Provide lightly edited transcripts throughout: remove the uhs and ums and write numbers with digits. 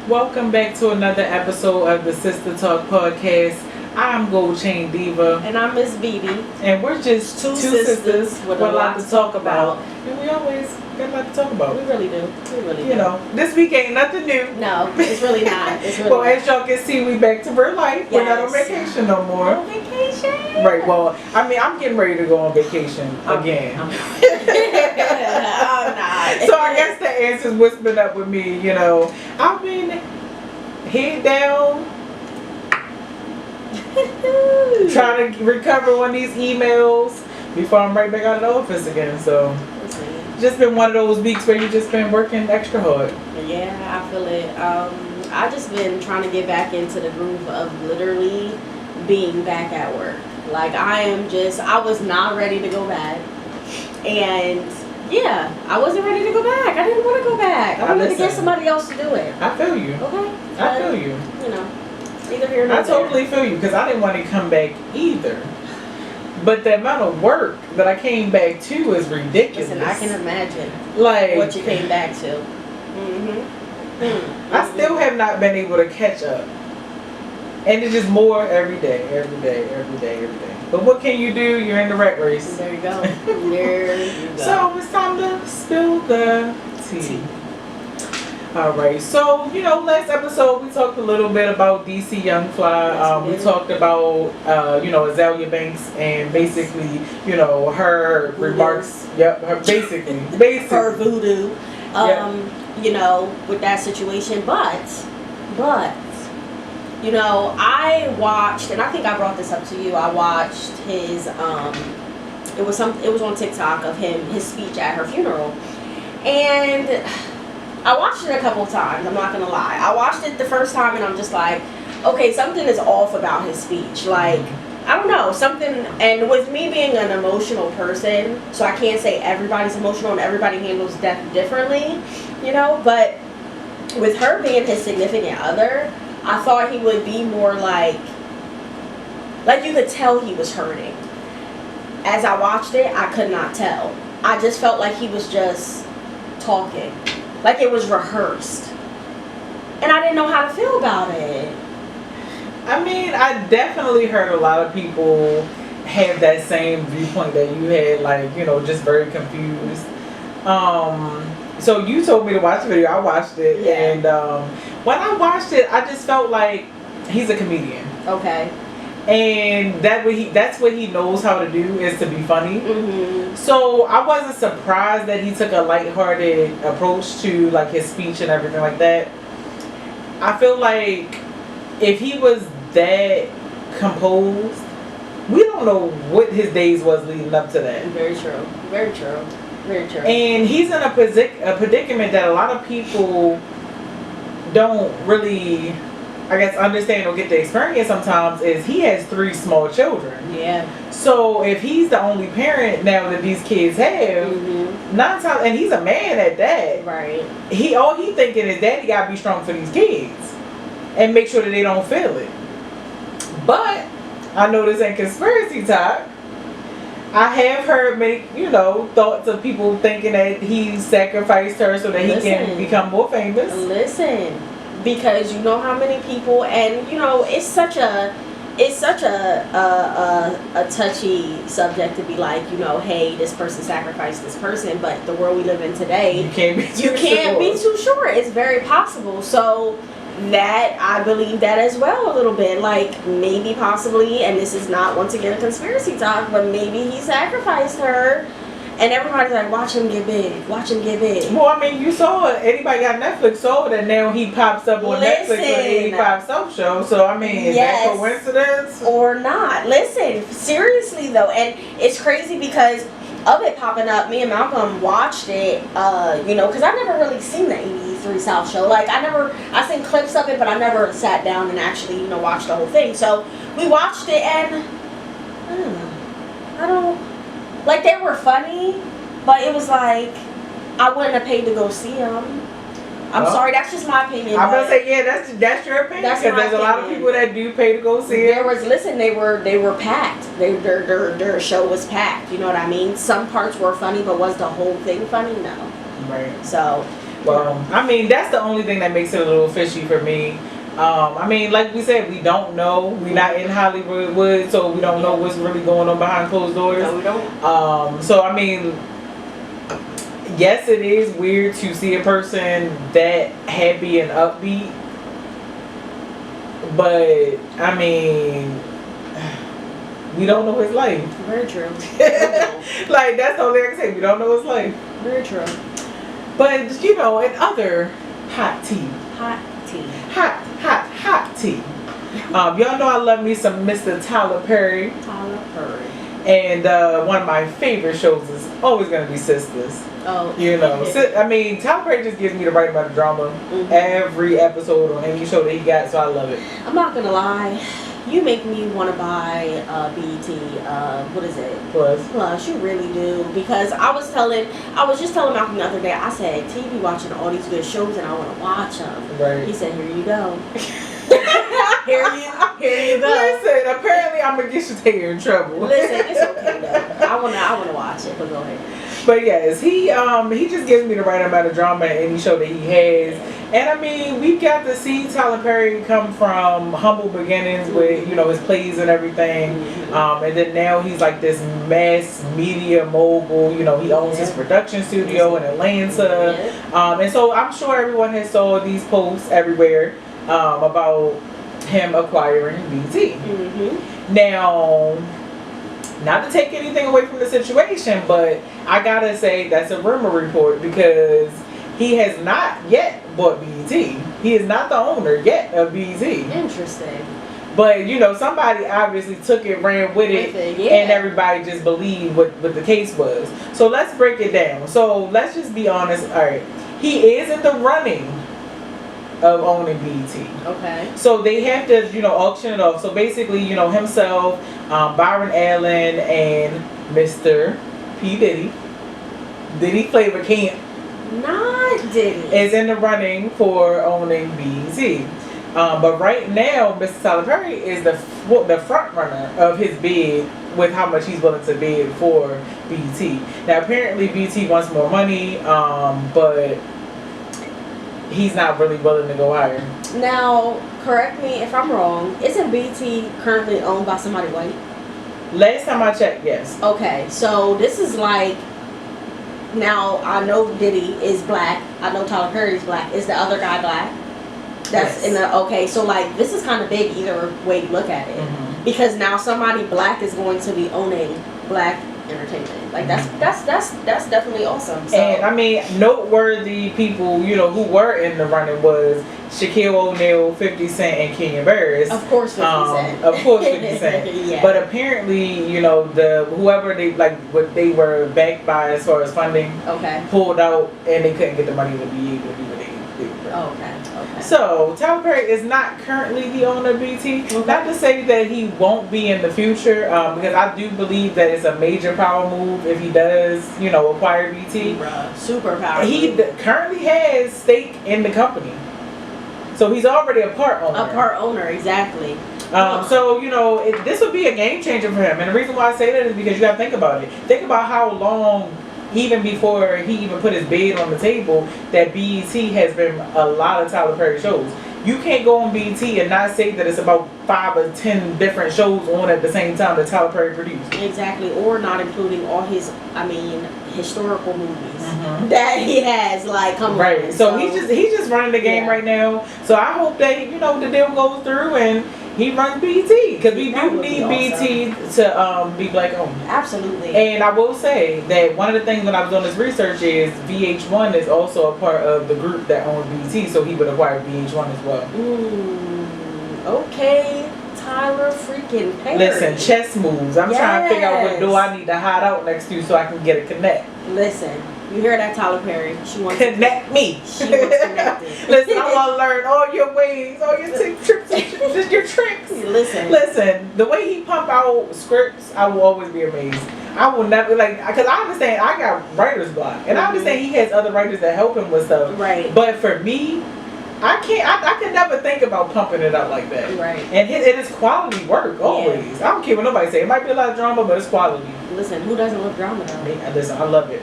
Welcome back to another episode of the Sister Talk podcast. I'm Gold Chain Diva. And I'm Miss Beebe. And we're just two sisters with a lot to talk about. And we always got a lot to talk about. We really do. You know, this week ain't nothing new. No, it's really not. It's really well, not. as y'all can see, we back to real life. Yes. We're not on vacation no more. No vacation. Right, well, I mean, I'm getting ready to go on vacation again. I'm not. So I guess the answer is what's been up with me. You know, I've been head down, trying to recover on these emails before I'm right back out of the office again. So just been one of those weeks where you just been working extra hard. Yeah, I feel it. I just been trying to get back into the groove of literally being back at work. Like I was not ready to go back. And yeah, I wasn't ready to go back. I didn't want to go back. I wanted to get somebody else to do it. I feel you. Okay. I feel you. You know, neither here nor I there. totally feel you because I didn't want to come back either. But the amount of work that I came back to is ridiculous. Listen, I can imagine like what you came back to. I still have not been able to catch up. And it's just more every day. But what can you do? You're in the rat race. There you go. There you go. So it's time to spill the tea. Alright, so last episode we talked a little bit about DC Young Fly. Yes, we talked about Azalea Banks and basically, her voodoo. Remarks. Yep, her basically. Her voodoo. With that situation. But I watched, and I think I brought this up to you. I watched his it was on TikTok of his speech at her funeral. And I watched it a couple of times, I'm not gonna lie. I watched it the first time and I'm just like, okay, something is off about his speech. Like, I don't know, something, and with me being an emotional person, so I can't say everybody's emotional and everybody handles death differently, but with her being his significant other, I thought he would be more like you could tell he was hurting. As I watched it, I could not tell. I just felt like he was just talking. Like it was rehearsed. And I didn't know how to feel about it. I mean, I definitely heard a lot of people have that same viewpoint that you had, like, just very confused. So you told me to watch the video. I watched it. Yeah. And when I watched it, I just felt like he's a comedian. Okay. And that's what he knows how to do, is to be funny. Mm-hmm. So I wasn't surprised that he took a lighthearted approach to like his speech and everything like that. I feel like if he was that composed, we don't know what his days was leading up to that. Very true. Very true. Very true. And he's in a predicament that a lot of people don't really, I guess, understand or get to experience sometimes. Is he has 3 small children. Yeah. So if he's the only parent now that these kids have, 9 times, and he's a man at that. Right. All he thinking is daddy gotta be strong for these kids and make sure that they don't feel it. But I know this ain't conspiracy talk. I have heard many, thoughts of people thinking that he sacrificed her so that he can become more famous. Listen, because you know how many people, and it's such a touchy subject to be like, hey, this person sacrificed this person, but the world we live in today, you can't be too sure. It's very possible. So that, I believe that as well a little bit, like maybe possibly, and this is not once again a conspiracy talk, but maybe he sacrificed her. And everybody's like, watch him get big. Watch him get big. Well, I mean, you saw it. Anybody got Netflix saw that now he pops up on Netflix with an 85 Soap Show. So, I mean, is that coincidence? Or not. Listen, seriously though. And it's crazy because of it popping up. Me and Malcolm watched it, because I never really seen the 83 South Show. Like, I seen clips of it, but I never sat down and actually, watched the whole thing. So, we watched it and, I don't... Like, they were funny, but it was like, I wouldn't have paid to go see them. I'm sorry, that's just my opinion. I'm gonna say, that's your opinion. Because there's a lot of people that do pay to go see it. They were packed. Their show was packed. You know what I mean? Some parts were funny, but was the whole thing funny? No. Right. So, Well, I mean, that's the only thing that makes it a little fishy for me. I mean, like we said, we don't know. We're not in Hollywood, so we don't know what's really going on behind closed doors. No, we don't. So, I mean, yes, it is weird to see a person that happy and upbeat. But, I mean, we don't know his life. Very true. Like, that's the only thing I can say. We don't know his life. Very true. But, you know, in other hot tea. Hot tea. Hot tea. Y'all know I love me some Mr. Tyler Perry. Tyler Perry. And one of my favorite shows is always going to be Sisters. Oh. You know, I mean, Tyler Perry just gives me the right amount of drama every episode on any show that he got, so I love it. I'm not going to lie. You make me want to buy BET, what is it? Plus, you really do. Because I was just telling Malcolm the other day, I said, TV watching all these good shows and I want to watch them. Right. He said, here you go. here you go. Listen, apparently I'm going to get Sistah in trouble. Listen, it's okay though. I wanna watch it, but go ahead. But yes, he just gives me the right amount of drama in any show that he has. And I mean, we got to see Tyler Perry come from humble beginnings with, you know, his plays and everything. And then now he's like this mass media mogul. You know, he owns his production studio in Atlanta. And so I'm sure everyone has saw these posts everywhere about him acquiring BT. Now, not to take anything away from the situation, but I gotta say that's a rumor report because he has not yet bought BET. He is not the owner yet of BET. Interesting. But you know, somebody obviously took it, ran with it, and everybody just believed what the case was. So let's break it down. So let's just be honest. All right, he is in the running of owning BET. Okay. So they have to, you know, auction it off. So basically, you know, himself, Byron Allen, and Mr. P. Diddy Flavor Camp. Not Diddy. Is in the running for owning BET. But right now, Mr. Tyler Perry is the front runner of his bid with how much he's willing to bid for BET. Now, apparently, BET wants more money, but he's not really willing to go higher. Now, correct me if I'm wrong. Isn't BET currently owned by somebody white? Last time I checked, yes. Okay, so this is like, now I know Diddy is black. I know Tyler Perry is black. Is the other guy black? That's in the, okay, so like this is kind of big either way you look at it. Because now somebody black is going to be owning black entertainment. Like that's definitely awesome. So. And I mean, noteworthy people, you know, who were in the running was Shaquille O'Neal, 50 Cent, and Kenya Barris. Of course, 50 Cent. Of course, 50 Cent. Yeah. But apparently, you know, whoever they like, what they were backed by as far as funding, pulled out, and they couldn't get the money to be able to do what they were. Okay. So Tyler Perry is not currently the owner of BT. Not to say that he won't be in the future, because I do believe that it's a major power move if he does, you know, acquire BT. Super power. He currently has stake in the company, so he's already a part owner. A part owner, exactly. So you know, this would be a game changer for him, and the reason why I say that is because you got to think about it. Think about how long. Even before he even put his bid on the table, that BET has been a lot of Tyler Perry shows. You can't go on BET and not say that it's about 5 or 10 different shows on at the same time that Tyler Perry produced. Exactly, or not including all his, historical movies that he has, like, come on. So he's just running the game right now. So I hope that, you know, the deal goes through and he runs BET, because we do need BET to be black owned. Absolutely. And I will say that one of the things when I was on this research is VH1 is also a part of the group that owns BET, so he would acquire VH1 as well. Okay, Tyler freaking Perry. Listen, chess moves. I'm trying to figure out what door I need to hide out next to so I can get a connect. Listen. You hear that, Tyler Perry? She wants connect me. She wants connected. Listen, I want to learn all your ways, all your tricks, your tricks. Listen. The way he pump out scripts, I will always be amazed. I will never because I understand I got writer's block, and I understand he has other writers that help him with stuff. Right. But for me, I can't. I can never think about pumping it up like that. Right. And it is quality work always. I don't care what nobody say. It might be a lot of drama, but it's quality. Listen, who doesn't love drama though? Listen, I love it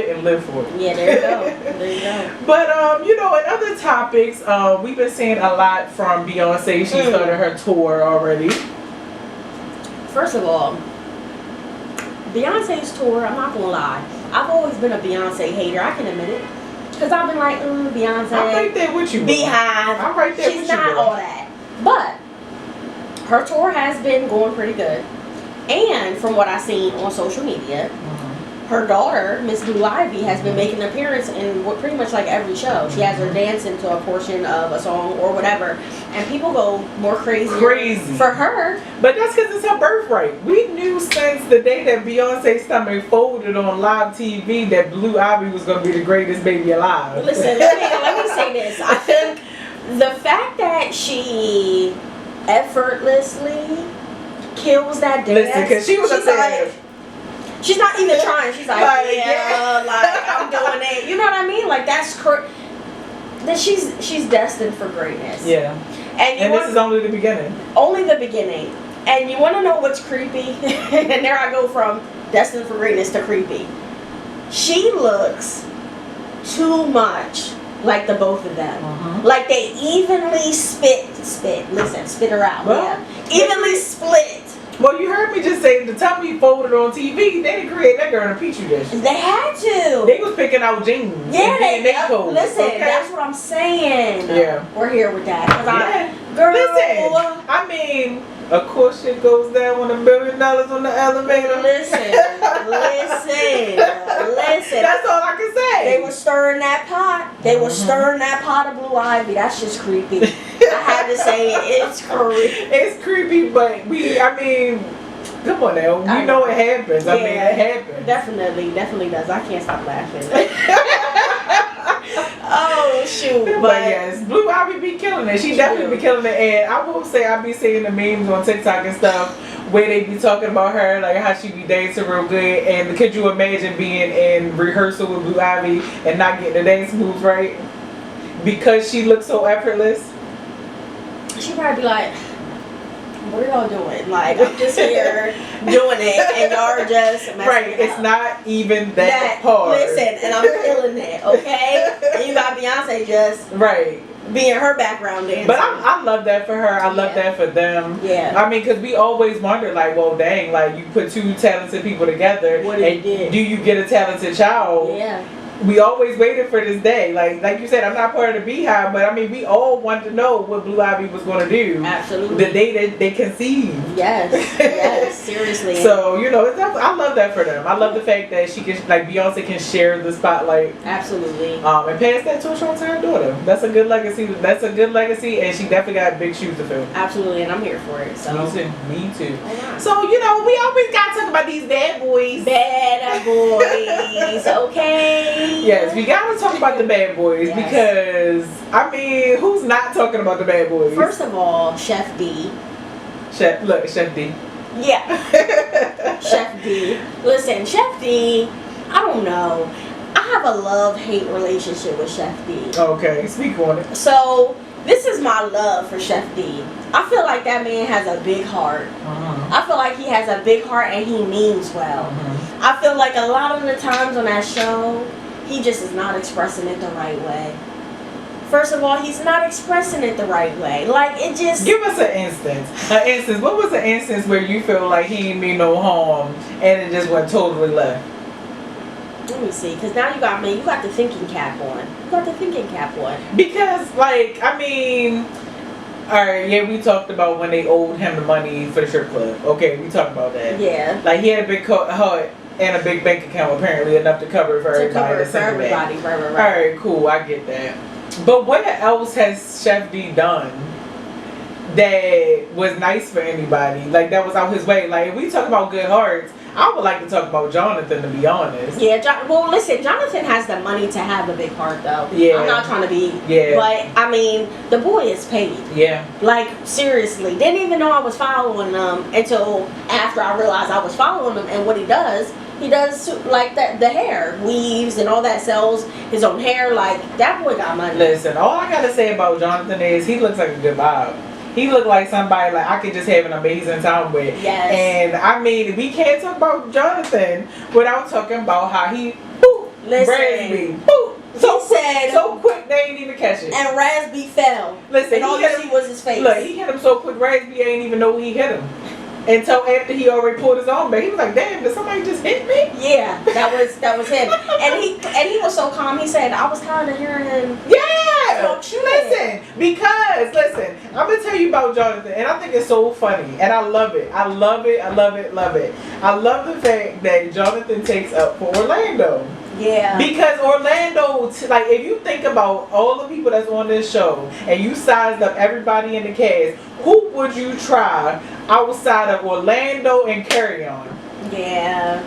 and live for it. Yeah, there you go. There you go. But in other topics, we've been seeing a lot from Beyonce. She started her tour already. First of all, Beyonce's tour, I'm not gonna lie, I've always been a Beyonce hater. I can admit it. Because I've been like, Beyonce. I'm right there with you. Beehive. I'm right there with you. She's not all that. But her tour has been going pretty good. And from what I've seen on social media, her daughter, Miss Blue Ivy, has been making an appearance in pretty much like every show. She has her dance into a portion of a song or whatever. And people go more crazy for her. But that's because it's her birthright. We knew since the day that Beyonce's stomach folded on live TV that Blue Ivy was going to be the greatest baby alive. Listen, let me say this. I think the fact that she effortlessly kills that dance. Listen, because she was like, she's not even trying. She's like I'm doing it. You know what I mean? Like that's that she's destined for greatness. Yeah. And this is only the beginning. Only the beginning. And you want to know what's creepy? And there I go from destined for greatness to creepy. She looks too much like the both of them. Like they evenly spit. Listen, spit her out. Well, evenly split. Well, you heard me just say the time we folded on TV, they didn't create that girl in a petri dish. They had to. They was picking out jeans. Yeah, they codes. Listen, okay? That's what I'm saying. Yeah, we're here with that. Girl, listen. I mean, of course, shit goes down when $1 billion on the elevator. Listen. That's all I can say. They were stirring that pot. They were stirring that pot of Blue Ivy. That's just creepy. I had to say it's creepy. It's creepy, but come on now. We know it happens. Yeah, I mean, it happens. Definitely does. I can't stop laughing. Oh shoot! But yes, Blue Ivy be killing it. She definitely be killing it. And I will say, I be seeing the memes on TikTok and stuff where they be talking about her, like how she be dancing real good. And could you imagine being in rehearsal with Blue Ivy and not getting the dance moves right because she looks so effortless? She probably be like, what are y'all doing? Like, I'm just here doing it, and y'all are just messing right. It it's up. not even that hard. Listen, and I'm killing it, okay? And you got Beyonce just being her background dancer. But I love that for her. I love that for them. Yeah. I mean, because we always wonder, like, well, dang, like you put two talented people together, what and do you get a talented child? Yeah. We always waited for this day. Like you said, I'm not part of the Beehive, but I mean, we all wanted to know what Blue Ivy was going to do. Absolutely. The day that they conceived. Yes, seriously. So, I love that for them. I love the fact that she can, like, Beyonce can share the spotlight. Absolutely. And pass that torch on to her daughter. That's a good legacy. And she definitely got big shoes to fill. Absolutely, and I'm here for it. So. Me too. Oh, so, we always got to talk about these bad boys. Bad boys, okay? Yes, we gotta talk about the bad boys because who's not talking about the bad boys? First of all, Chef D. Chef D. Yeah. Chef D. Listen, Chef D, I don't know. I have a love-hate relationship with Chef D. Okay, speak on it. So, this is my love for Chef D. I feel like that man has a big heart. I feel like he has a big heart and he means well. I feel like a lot of the times on that show, he just is not expressing it the right way. First of all, he's not expressing it the right way. Like, it just... Give us an instance. What was an instance where you feel like he didn't mean no harm and it just went totally left? Let me see, because now you got the thinking cap on. Because, alright, yeah, we talked about when they owed him the money for the strip club. Okay, we talked about that. Yeah. Like, he had a big heart and a big bank account, apparently enough to cover for everybody. Right. Alright, cool, I get that. But what else has Chef D done that was nice for anybody? Like, that was out his way. Like, if we talk about good hearts, I would like to talk about Jonathan, to be honest. Yeah, well, listen, Jonathan has the money to have a big heart, though. Yeah. I'm not trying to be. Yeah. But, the boy is paid. Yeah. Like, seriously. Didn't even know I was following him until after I realized I was following him. And what he does, He does like that, the hair weaves and all that, sells his own hair. Like that boy got money. Listen, all I gotta say about Jonathan is he looks like a good vibe. He looked like somebody like I could just have an amazing time with. Yes. And I mean, we can't talk about Jonathan without talking about how he boop, Listen. boop. So He said, so quick they ain't even catch it. And Rasby fell. Listen, and all you see was his face. Look, he hit him so quick, Rasby ain't even know he hit him. Until after he already pulled his own back. He was like, damn, did somebody just hit me? Yeah, that was him. And he was so calm. He said, I was kind of hearing him. Yeah. So listen, I'm gonna tell you about Jonathan, and I think it's so funny, and I love it. I love it. I love the fact that Jonathan takes up for Orlando. Yeah. Because Orlando, like, if you think about all the people that's on this show, and you sized up everybody in the cast, who would you try outside of Orlando and Carry On? Yeah.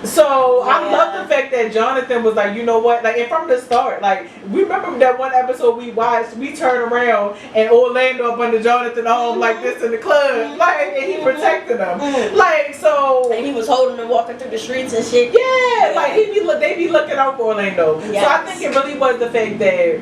So Yeah. I love the fact that Jonathan was like, you know what, like, and from the start, like, we remember that one episode we watched, we turned around and Orlando up under Jonathan arm like this in the club, like, and he protected him, like, so. And he was holding and walking through the streets and shit. Yeah, like they be looking out for Orlando. Yes. So I think it really was the fact that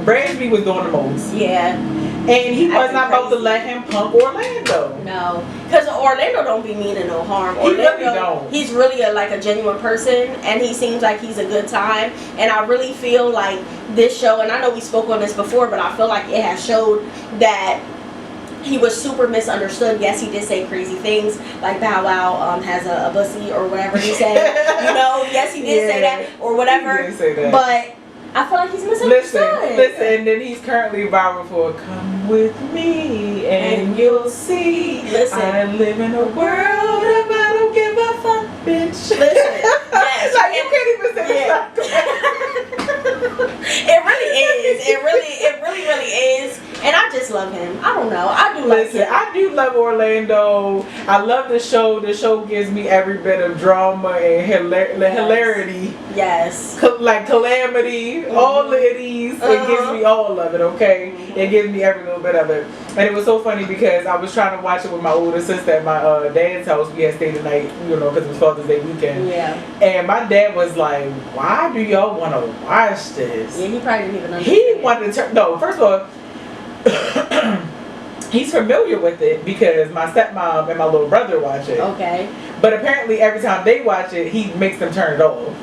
Bransby was doing the most. Yeah. And he was not about to crazy. let him punk Orlando. No, because Orlando don't be meaning no harm. He really don't. He's really like a genuine person, and he seems like he's a good time. And I really feel like this show, and I know we spoke on this before, but I feel like it has showed that he was super misunderstood. Yes, he did say crazy things, like Bow Wow has a pussy or whatever he said. Yes, he did say that or whatever. He did say that. But I feel like he's misunderstood. Listen, and then he's currently viral for "Come with me and you'll see." Listen, I live in a world of I don't give a fuck, bitch. Listen, yes, like you can't even say It really is. It really is. And I just love him. I don't know. I do love him. I do love Orlando. I love the show. The show gives me every bit of drama and hilarity. Yes. Like calamity, all of these. It gives me all of it, okay? It gives me every little bit of it. And it was so funny because I was trying to watch it with my older sister at my dad's house. We had stayed the night, because it was Father's Day weekend. Yeah. And my dad was like, why do y'all want to watch this? Yeah, he probably didn't even understand. He wanted to turn, no, first of all, he's familiar with it because my stepmom and my little brother watch it. Okay. But apparently every time they watch it, he makes them turn it off.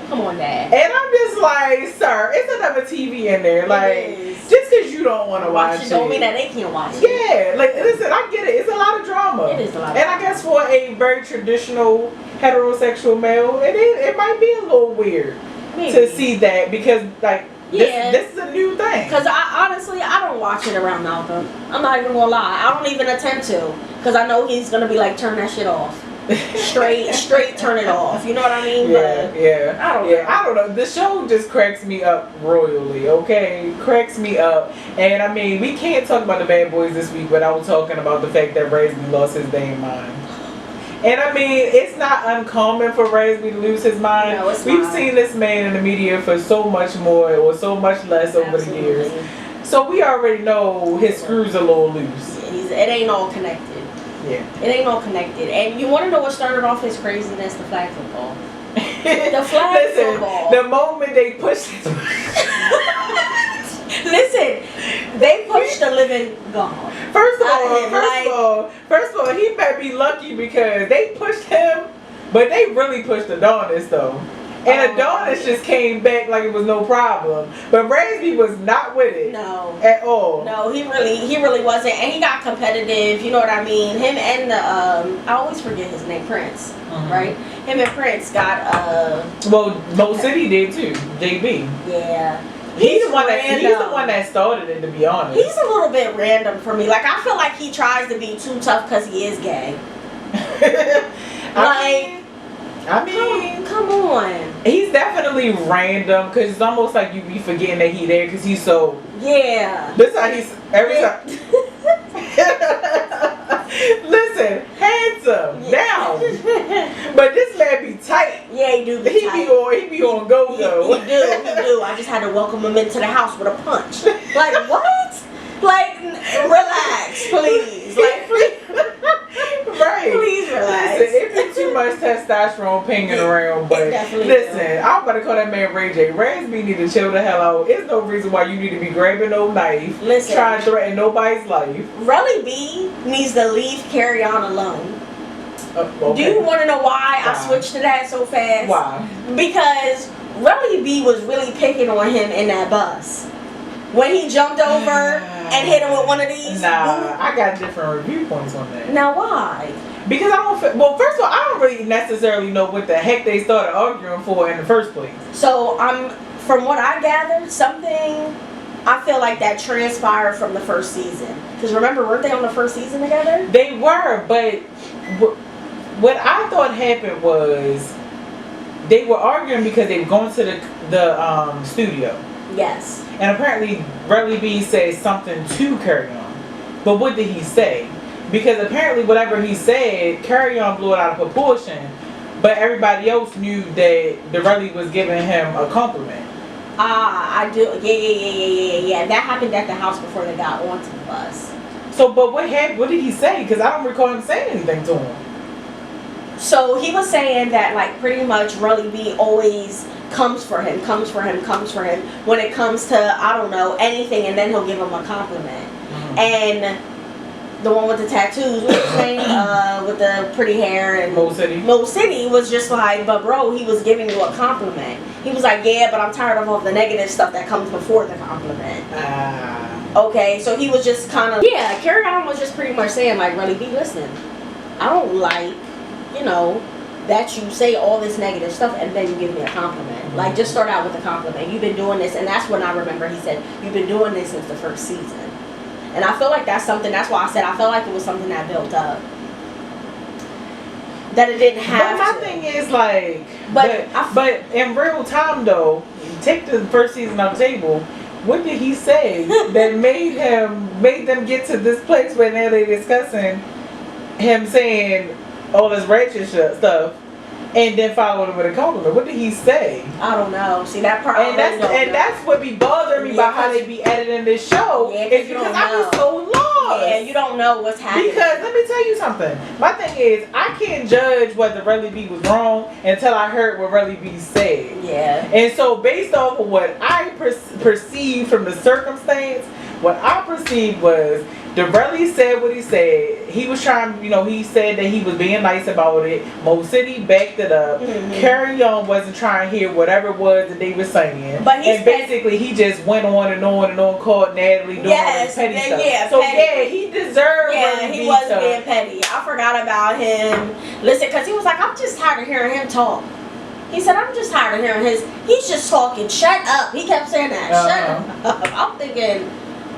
Come on, Dad. And I'm just like, sir, it's another TV in there. Like, just because you don't want to watch it. Don't mean that they can't watch it. Yeah, like, listen, I get it. It's a lot of drama. It is a lot of And drama. I guess for a very traditional heterosexual male, it might be a little weird to see that because, like, this is a new thing. Because honestly, I don't watch it around Malcolm. I'm not even gonna lie. I don't even attempt to. Because I know he's gonna be like, turn that shit off. straight turn it off. You know what I mean? Yeah. I don't know. The show just cracks me up royally, okay? Cracks me up. And I mean, we can't talk about the Bad Boys this week without talking about the fact that Rasby lost his damn mind. And I mean, it's not uncommon for Rasby to lose his mind. No, it's We've not. seen this man in the media for so much more or so much less over the years. So we already know his screws are a little loose. It ain't all connected. Yeah. It ain't all connected. And you want to know what started off his craziness? The flag football. The flag football. The moment they pushed it. Listen, they pushed the living God. First of all, he better be lucky because they pushed him, but they really pushed Adonis though. And Adonis just came back like it was no problem. But Rasby was not with it. No. At all. No, he really wasn't. And he got competitive, you know what I mean? Him and the I always forget his name, Prince. Right? Him and Prince got well, Mo City did too, JB. Yeah. He's the one that started it, to be honest. He's a little bit random for me. Like, I feel like he tries to be too tough because he is gay. I mean, come on. He's definitely random because it's almost like you be forgetting that he there because he's so. Yeah. This how he's every time. Listen, handsome now, but this man be tight. Yeah, he do. He be on go go. He do. I just had to welcome him into the house with a punch. Like what? Like relax, please. Like please. Right. Please relax. Listen, if you're too much testosterone pinging around, but listen, I'm about to call that man Ray J. Razby need to chill the hell out. There's no reason why you need to be grabbing no knife, trying to threaten nobody's life. Relly B needs to leave Carry On alone. Okay. Do you want to know why I switched to that so fast? Why? Because Relly B was really picking on him in that bus. When he jumped over and hit him with one of these. Nah, I got different review points on that. Now why? Because I don't. Well, first of all, I don't really necessarily know what the heck they started arguing for in the first place. So from what I gathered, something I feel like that transpired from the first season. Because remember, weren't they on the first season together? They were, but what I thought happened was they were arguing because they were going to the studio. Yes. And apparently, Relly B said something to Carry On. But what did he say? Because apparently, whatever he said, Carry On blew it out of proportion. But everybody else knew that the Relly was giving him a compliment. I do. Yeah. That happened at the house before they got onto the bus. So, but what happened? What did he say? Because I don't recall him saying anything to him. So he was saying that, like, pretty much Relly B always comes for him when it comes to, I don't know, anything, and then he'll give him a compliment. Mm-hmm. And the one with the tattoos, what's his name? With the pretty hair and Mo City was just like, but bro, he was giving you a compliment. He was like, yeah, but I'm tired of all the negative stuff that comes before the compliment. Okay, so he was just kind of, yeah, Carry On was just pretty much saying, like, Relly B, listen, I don't like, you know, that you say all this negative stuff and then you give me a compliment. Like, just start out with a compliment. You've been doing this, and that's when I remember he said, you've been doing this since the first season. And I feel like that's something, that's why I said I felt like it was something that built up. That it didn't have But my thing is, like, but in real time, though, take the first season off the table, what did he say that made them get to this place where now they're discussing him saying all this ratchet stuff, and then following it with a compliment? What did he say? I don't know. See, that part. And that's what be bothering me about how they be editing this show. Yeah, is because I was so lost. Yeah, you don't know what's happening. Because let me tell you something. My thing is, I can't judge whether Relly B was wrong until I heard what Relly B said. Yeah. And so, based off of what I perceived from the circumstance, what I perceived was Relly said what he said. He was trying, you know, he said that he was being nice about it. Mo City backed it up. Mm-hmm. Carry On wasn't trying to hear whatever it was that they were saying. But basically he just went on and on and on, called Natalie doing all this petty stuff. Yeah, so petty. Yeah, he deserved. Yeah, he was being petty. I forgot about him. Listen, because he was like, I'm just tired of hearing him talk. He said, I'm just tired of hearing he's just talking. Shut up. He kept saying that. Shut up. I'm thinking,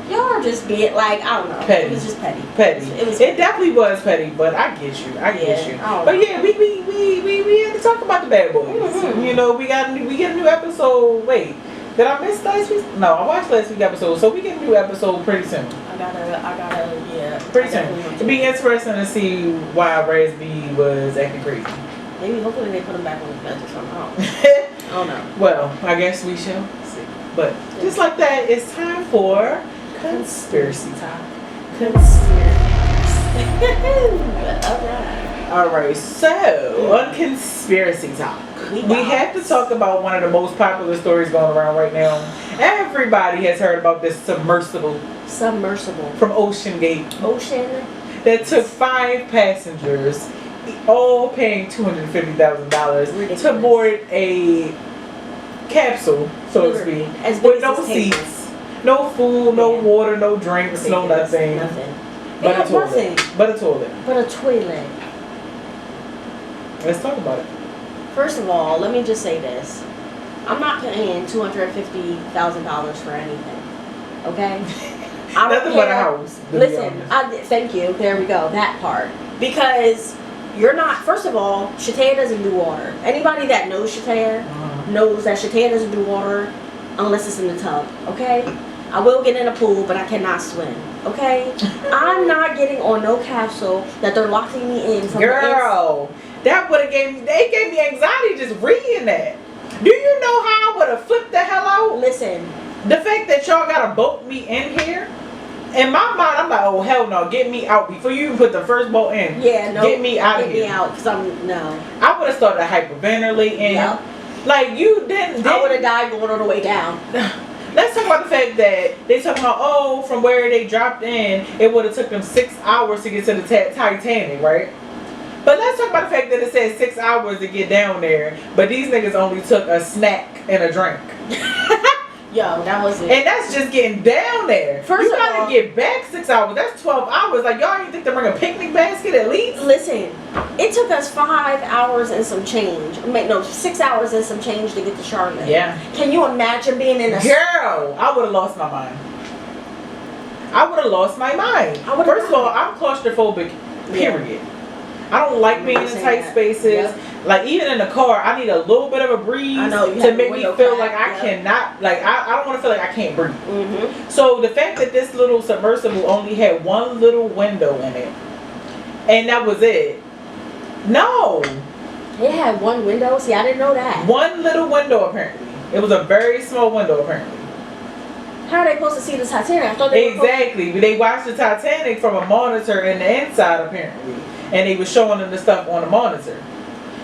y'all are just being like, I don't know. Petty. It was just petty. It definitely was petty, but I get you. But yeah, we had to talk about the bad boys. Mm-hmm. You know, we get a new episode. Wait, did I miss last week? No, I watched last week's episode, so we get a new episode pretty soon. I gotta, yeah. Pretty soon. It'd be interesting to see why Razby was acting crazy. Maybe, hopefully they put him back on the bench or something. I don't know. Well, I guess we shall see. But just like that, it's time for Conspiracy Talk. Alright, so on Conspiracy Talk, we have to talk about one of the most popular stories going around right now. Everybody has heard about this submersible from Ocean Gate. That took 5 passengers, all paying $250,000 to board a capsule, so to speak, with no seats. No food, no water, no drinks, no nothing. But a toilet. Let's talk about it. First of all, let me just say this. I'm not paying $250,000 for anything. Okay? Nothing but a house. Listen, thank you. There we go. That part. Because you're not, first of all, Sistah doesn't do water. Anybody that knows Sistah knows that Sistah doesn't do water unless it's in the tub. Okay? I will get in a pool, but I cannot swim. Okay? I'm not getting on no capsule that they're locking me in from Girl, that would have gave me anxiety just reading that. Do you know how I would have flipped the hell out? Listen. The fact that y'all gotta boat me in here. in my mind, I'm like, oh hell no, get me out before you even put the first bolt in. Yeah, no. Get me out of Get here. me out, because no. I would have started hyperventilating. Yep. Like you didn't. I would have died going all the way down. Let's talk about the fact that they talking about, oh, from where they dropped in, it would have took them 6 hours to get to the Titanic, right? But let's talk about the fact that it says 6 hours to get down there, but these niggas only took a snack and a drink. Yo, that was it. And that's just getting down there. First you of gotta all, get back 6 hours. That's 12 hours. Like, y'all ain't think to bring a picnic basket at least? Listen, it took us 5 hours and some change. 6 hours and some change to get to Charlotte. Yeah. Can you imagine being in a... Girl, I would have lost my mind. I would have lost my mind. First of all, I'm claustrophobic, period. Yeah. I don't like being in tight spaces. Yep. Like, even in the car, I need a little bit of a breeze to make me feel like I cannot, like, I don't want to feel like I can't breathe. Mm-hmm. So the fact that this little submersible only had one little window in it, and that was it. No. It had one window? See, I didn't know that. One little window, apparently. It was a very small window, apparently. How are they supposed to see the Titanic? I thought they exactly. They watched the Titanic from a monitor in the inside, apparently. And they was showing them the stuff on the monitor.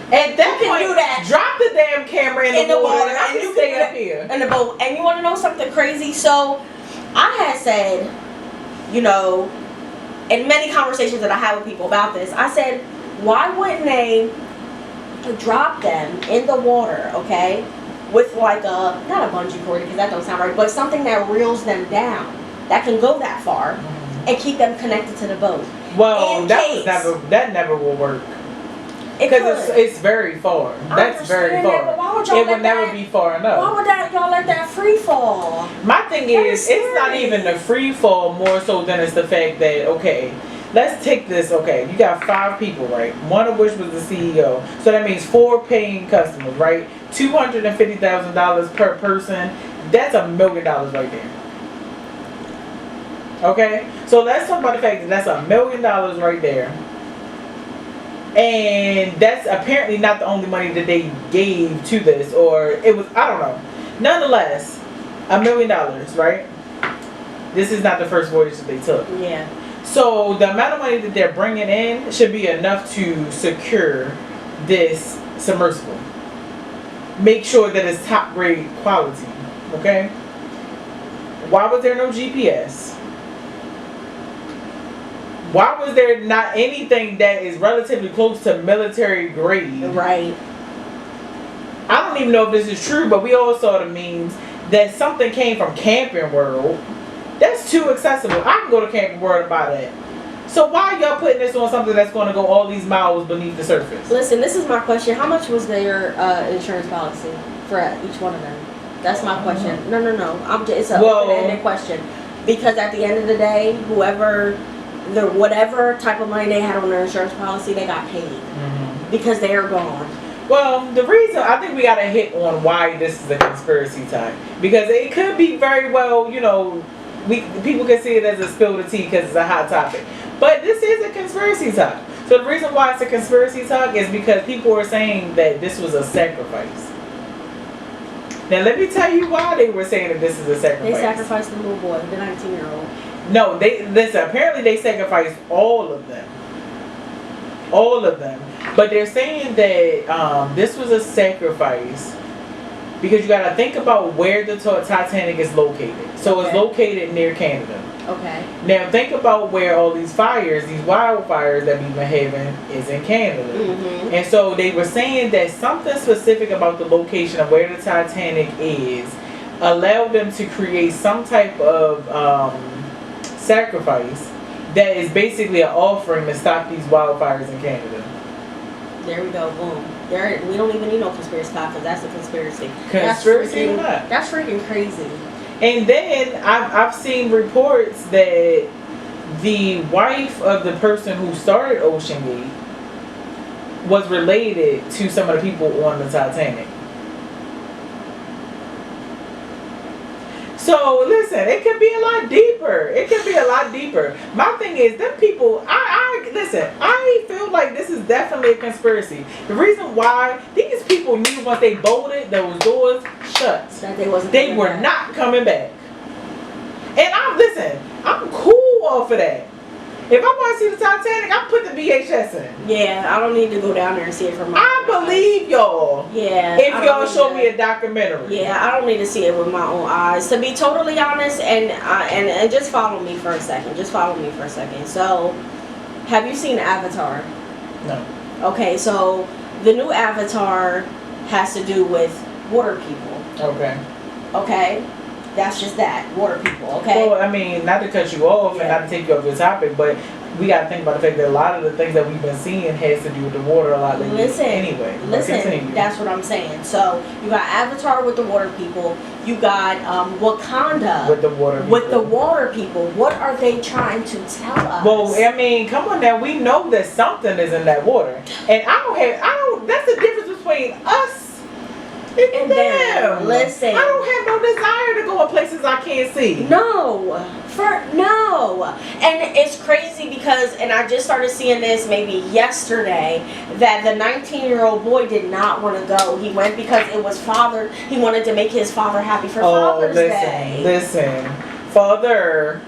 At that point, do that. Drop the damn camera in the water and I can stay up here. In the boat. And you want to know something crazy? So, I had said, you know, in many conversations that I had with people about this, I said, why wouldn't they drop them in the water, okay? With like a, not a bungee cord because that don't sound right, but something that reels them down, that can go that far, and keep them connected to the boat. Well, that never will work. Because it's very far. That's very far. It would never be far enough. Why would y'all let that free fall? My thing is, it's not even the free fall more so than it's the fact that, okay, let's take this, okay, you got 5 people, right? One of which was the CEO. So that means 4 paying customers, right? $250,000 per person. That's $1 million right there. Okay? So let's talk about the fact that that's $1 million right there. And that's apparently not the only money that they gave to this, or it was, I don't know. Nonetheless, $1 million, right? This is not the first voyage that they took. Yeah. So the amount of money that they're bringing in should be enough to secure this submersible. Make sure that it's top grade quality. Okay? Why was there no GPS? Why was there not anything that is relatively close to military grade? Right. I don't even know if this is true, but we all saw the memes that something came from Camping World. That's too accessible. I can go to Camping World and buy that. So why are y'all putting this on something that's going to go all these miles beneath the surface? Listen, this is my question. How much was their insurance policy for each one of them? That's my question. No. It's an open-ended question. Because at the end of the day, whatever type of money they had on their insurance policy, they got paid. Mm-hmm. Because they are gone. Well, the reason, I think we got to hit on why this is a conspiracy time. Because it could be very well, you know, people can see it as a spill the tea because it's a hot topic. But this is a conspiracy talk. So the reason why it's a conspiracy talk is because people are saying that this was a sacrifice. Now let me tell you why they were saying that this is a sacrifice. They sacrificed the little boy, the 19-year-old. No, apparently they sacrificed all of them. All of them. But they're saying that this was a sacrifice because you got to think about where the Titanic is located. So it's located near Canada. Okay. Now think about where all these fires, these wildfires that we've been having is in Canada. Mm-hmm. And so they were saying that something specific about the location of where the Titanic is allowed them to create some type of sacrifice that is basically an offering to stop these wildfires in Canada. There we go, boom. We don't even need no conspiracy talk because that's a conspiracy. That's freaking crazy. And then I've seen reports that the wife of the person who started OceanGate was related to some of the people on the Titanic. So listen, it could be a lot deeper. It could be a lot deeper. My thing is, them people, I feel like this is definitely a conspiracy. The reason why these people knew once they bolted those doors shut, that they were not coming back. And I'm cool off of that. If I want to see the Titanic, I put the VHS in. Yeah, I don't need to go down there and see it from my I believe y'all. Yeah. If y'all show me a documentary. Yeah, I don't need to see it with my own eyes. To be totally honest, and just follow me for a second. Just follow me for a second. So, have you seen Avatar? No. Okay, so the new Avatar has to do with water people. Okay. Okay? That's just that. Water people, okay? Well, I mean, not to cut you off and not to take you off your topic, but we got to think about the fact that a lot of the things that we've been seeing has to do with the water a lot lately. Anyway. Listen, that's what I'm saying. So, you got Avatar with the water people. You got Wakanda with the water people. With the water people. What are they trying to tell us? Well, I mean, come on now. We know that something is in that water. And that's the difference between us and them. Listen. I don't have no desire to go in places I can't see. No. And it's crazy because, and I just started seeing this maybe yesterday, that the 19-year-old boy did not want to go. He went because it was he wanted to make his father happy for Father's Day. Listen. Father,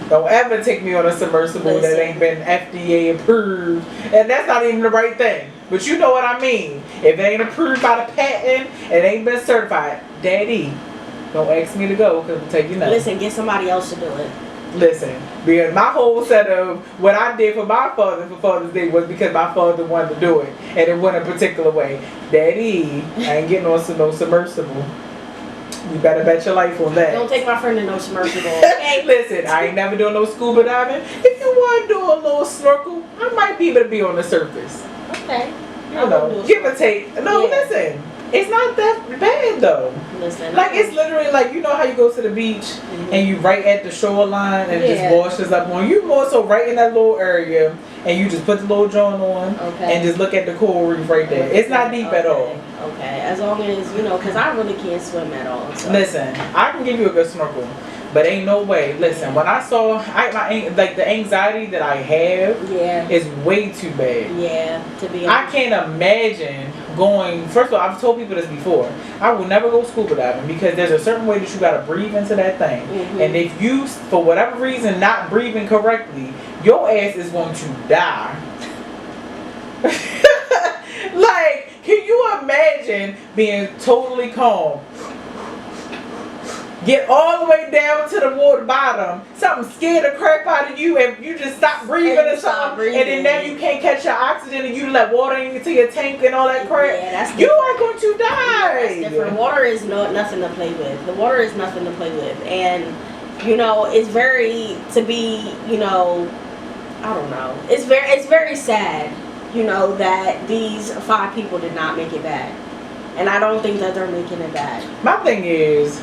don't ever take me on a submersible that ain't been FDA approved. And that's not even the right thing. But you know what I mean. If it ain't approved by the patent, it ain't been certified. Daddy, don't ask me to go because it'll take you nothing. Listen, get somebody else to do it. Listen, because my whole set of what I did for my father for Father's Day was because my father wanted to do it. And it went a particular way. Daddy, I ain't getting on no submersible. You better bet your life on that. Don't take my friend to no submersible. Okay? Listen, I ain't never doing no scuba diving. If you want to do a little snorkel, I might be able to be on the surface. Okay. You know, give or take. No, listen. It's not that bad though. Listen. Like it's literally like, you know how you go to the beach and you right at the shoreline and it just washes up on you. More so right in that little area and you just put the little joint on and just look at the coral reef right there. It's not deep at all. Okay, as long as, because I really can't swim at all. So. Listen, I can give you a good snorkel. But ain't no way. Listen, when I saw the anxiety that I have is way too bad. Yeah, to be honest. I can't imagine going. First of all, I've told people this before. I will never go scuba diving because there's a certain way that you gotta breathe into that thing. And if you, for whatever reason, not breathing correctly, your ass is going to die. Like, can you imagine being totally calm? Get all the way down to the water bottom. Something scared the crap out of you, and you just stop breathing or something. And then now you can't catch your oxygen, and you let water into your tank and all that crap. Yeah, that's you are going to die. That's different. Water is nothing to play with. The water is nothing to play with, and it's very I don't know. It's very sad, that these 5 people did not make it back, and I don't think that they're making it back. My thing is.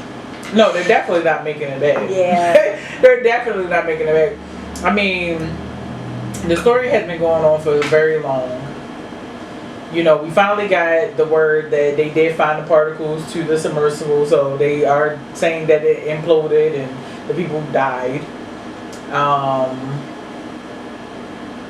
No, they're definitely not making it back. Yeah. They're definitely not making it back. I mean, the story has been going on for very long. We finally got the word that they did find the particles to the submersible, so they are saying that it imploded and the people died.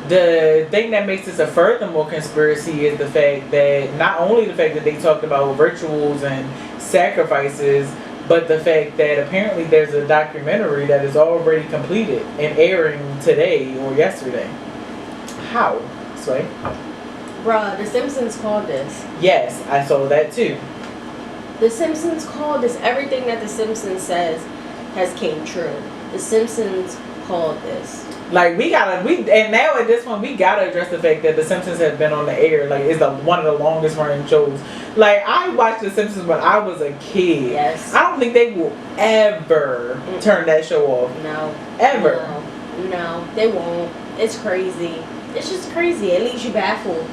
The thing that makes this a furthermore conspiracy is the fact that not only the fact that they talked about rituals and sacrifices, but the fact that apparently there's a documentary that is already completed and airing today or yesterday. How? Sway? Bruh, The Simpsons called this. Yes, I saw that too. The Simpsons called this. Everything that The Simpsons says has came true. The Simpsons called this. Like and now at this point we gotta address the fact that The Simpsons has been on the air. Like it's one of the longest running shows. Like I watched The Simpsons when I was a kid. Yes. I don't think they will ever turn that show off. No. Ever. No, they won't. It's crazy. It's just crazy. It leaves you baffled.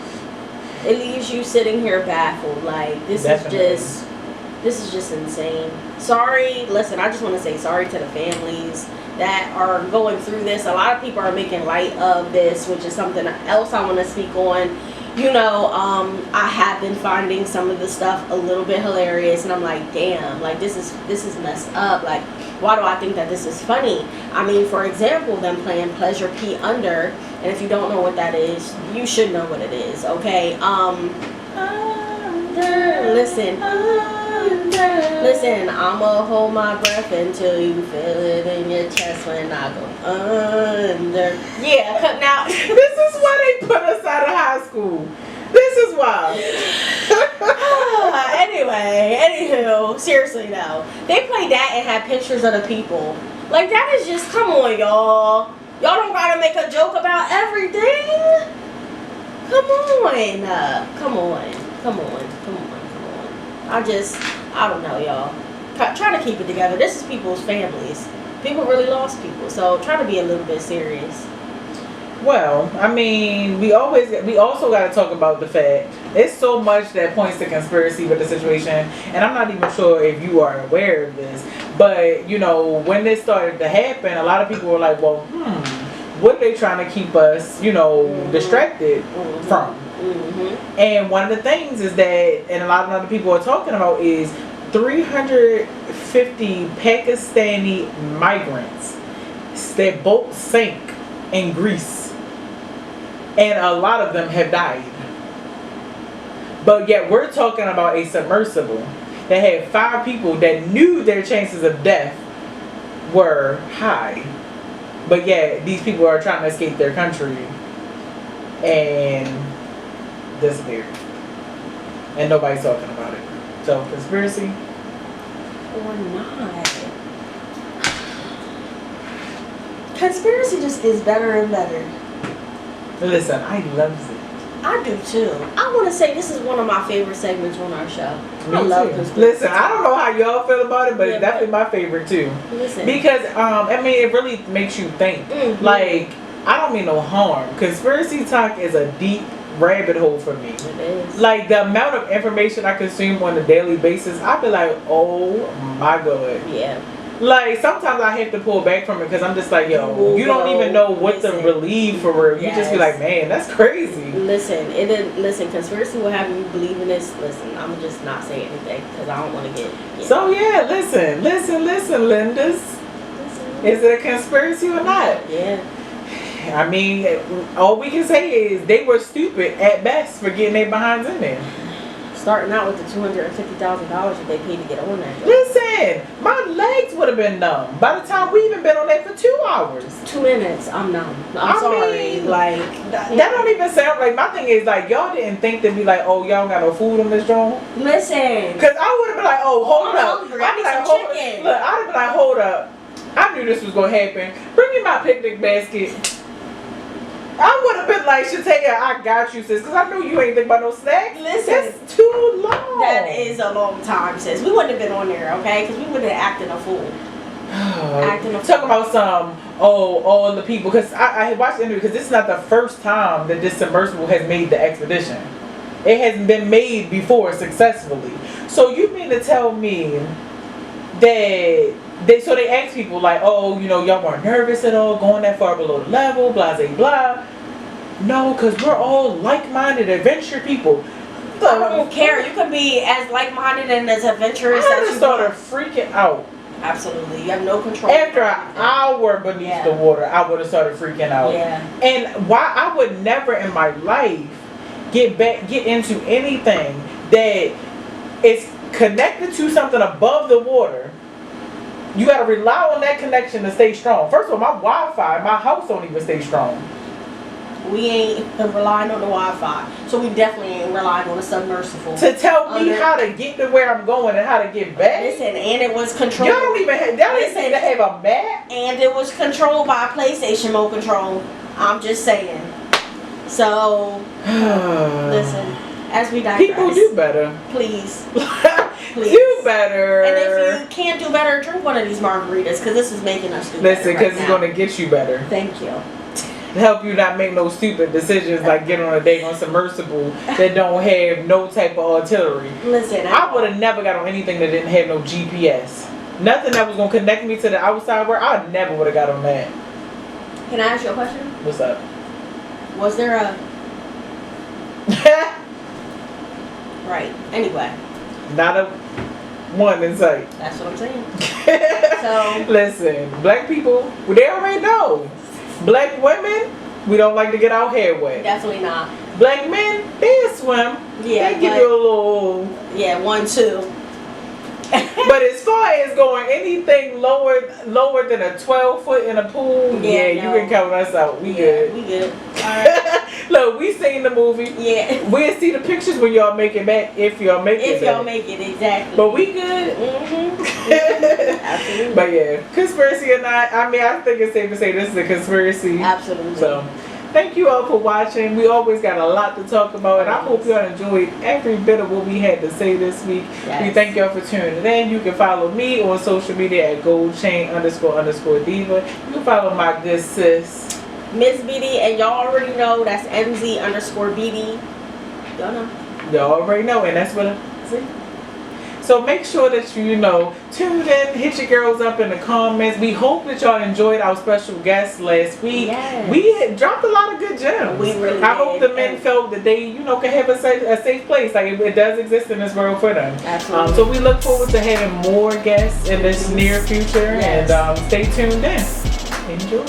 It leaves you sitting here baffled. Like this is just insane. Sorry. Listen, I just want to say sorry to the families that are going through this. A lot of people are making light of this, which is something else I want to speak on. I have been finding some of the stuff a little bit hilarious, and I'm like, damn, like this is messed up. Like, why do I think that this is funny? I mean, for example, them playing Pleasure P Under, and if you don't know what that is, you should know what it is, okay? Listen. Listen, I'ma hold my breath until you feel it in your chest when I go under. Yeah, now. This is why they put us out of high school. This is why. Anyway, anywho, seriously though, they played that and had pictures of the people. Like, that is just, come on, y'all. Y'all don't gotta make a joke about everything. Come on. Come on. I don't know, y'all. Try to keep it together. This is people's families. People really lost people, so try to be a little bit serious. Well, I mean, we also got to talk about the fact it's so much that points to conspiracy with the situation, and I'm not even sure if you are aware of this, but you know, when this started to happen, a lot of people were like, well, what are they trying to keep us, distracted from? And one of the things is that, and a lot of other people are talking about, is 350 Pakistani migrants that boat sank in Greece. And a lot of them have died. But yet we're talking about a submersible that had 5 people that knew their chances of death were high. But yet these people are trying to escape their country and disappeared. And nobody's talking about it. So, conspiracy? Or not. Conspiracy just gets better and better. Listen, I love it. I do too. I want to say this is one of my favorite segments on our show. I love conspiracy. Listen, I don't know how y'all feel about it, but it's definitely my favorite too. Listen. Because, I mean, it really makes you think. Like, I don't mean no harm. Conspiracy talk is a deep rabbit hole for me. It is. Like, the amount of information I consume on a daily basis, I be like, oh my God. Yeah. Like, sometimes I have to pull back from it because I'm just like, yo, you don't even know what to believe for real. You just be like, man, that's crazy. Listen, conspiracy will have you believe in this. Listen, I'm just not saying anything because I don't want to get. So, yeah, listen, Lindas. Is it a conspiracy or not? Yeah. I mean, all we can say is they were stupid at best for getting their behinds in there. Starting out with the $250,000 that they paid to get on that. Listen, my legs would have been numb by the time we even been on there for 2 hours. 2 minutes, I'm numb. I'm sorry. Like that don't even sound like. My thing is like y'all didn't think to be like, oh, y'all got no food on this joint. Listen, because I would have been like, oh, hold up. Hungry. I need some chicken. Look, I'd have been like, hold up. I knew this was gonna happen. Bring me my picnic basket. I would have been like, Shataya, I got you, sis, because I know you ain't think about no snacks. Listen, that's too long. That is a long time, sis. We wouldn't have been on there, okay? Because we would have acted a fool. Talking about all the people, because I watched the interview, because this is not the first time that this submersible has made the expedition. It hasn't been made before successfully. So you mean to tell me that they ask people like, oh, y'all weren't nervous at all going that far below the level, blah, blah, blah. No, because we're all like-minded adventure people. I don't care. You can be as like-minded and as adventurous as you started freaking out. Absolutely. You have no control. After an hour beneath the water, I would have started freaking out. Yeah. And why I would never in my life get into anything that is connected to something above the water. You got to rely on that connection to stay strong. First of all, my Wi-Fi, my house don't even stay strong. We ain't relying on the Wi-Fi. So we definitely ain't relying on the submersible. To tell me how to get to where I'm going and how to get back? Listen, and it was controlled. Y'all don't even have a map? And it was controlled by PlayStation Remote Control. I'm just saying. So, listen, as we digress. People do better. Please. Do better. And if you can't do better, drink one of these margaritas because this is making us do better. Listen, because it's going to get you better. Thank you. To help you not make no stupid decisions like get on a date on submersible that don't have no type of artillery. Listen, I would have never got on anything that didn't have no GPS. Nothing that was going to connect me to the outside world. I never would have got on that. Can I ask you a question? What's up? Was there a... Right. Anyway. Not a one in sight. That's what I'm saying. So listen, black people, they already know. Black women, we don't like to get our hair wet. Definitely not. Black men, they swim. Yeah. They give you a little. Yeah, 1, 2. But as far as going anything lower than a 12-foot in a pool, Yeah, you can count us out. We good. We good. Alright. Look, we seen the movie. Yeah. We'll see the pictures when y'all make it back, if y'all make it If back. y'all make it, exactly. But we good. Absolutely. But yeah, conspiracy or not, I mean, I think it's safe to say this is a conspiracy. Absolutely. So, thank you all for watching. We always got a lot to talk about, and I hope y'all enjoyed every bit of what we had to say this week. Yes. We thank y'all for tuning in. You can follow me on social media at goldchain__diva. You can follow my good sis, Miss BD, and y'all already know that's MZ_BD. Y'all know. y'all already know, and that's what I see. So make sure that you tune in, hit your girls up in the comments. We hope that y'all enjoyed our special guest last week. Yes. We had dropped a lot of good gems. We really I did. hope the men felt that they, can have a safe place. Like it does exist in this world for them. Absolutely. So we look forward to having more guests in this near future. Yes. And stay tuned in. Enjoy.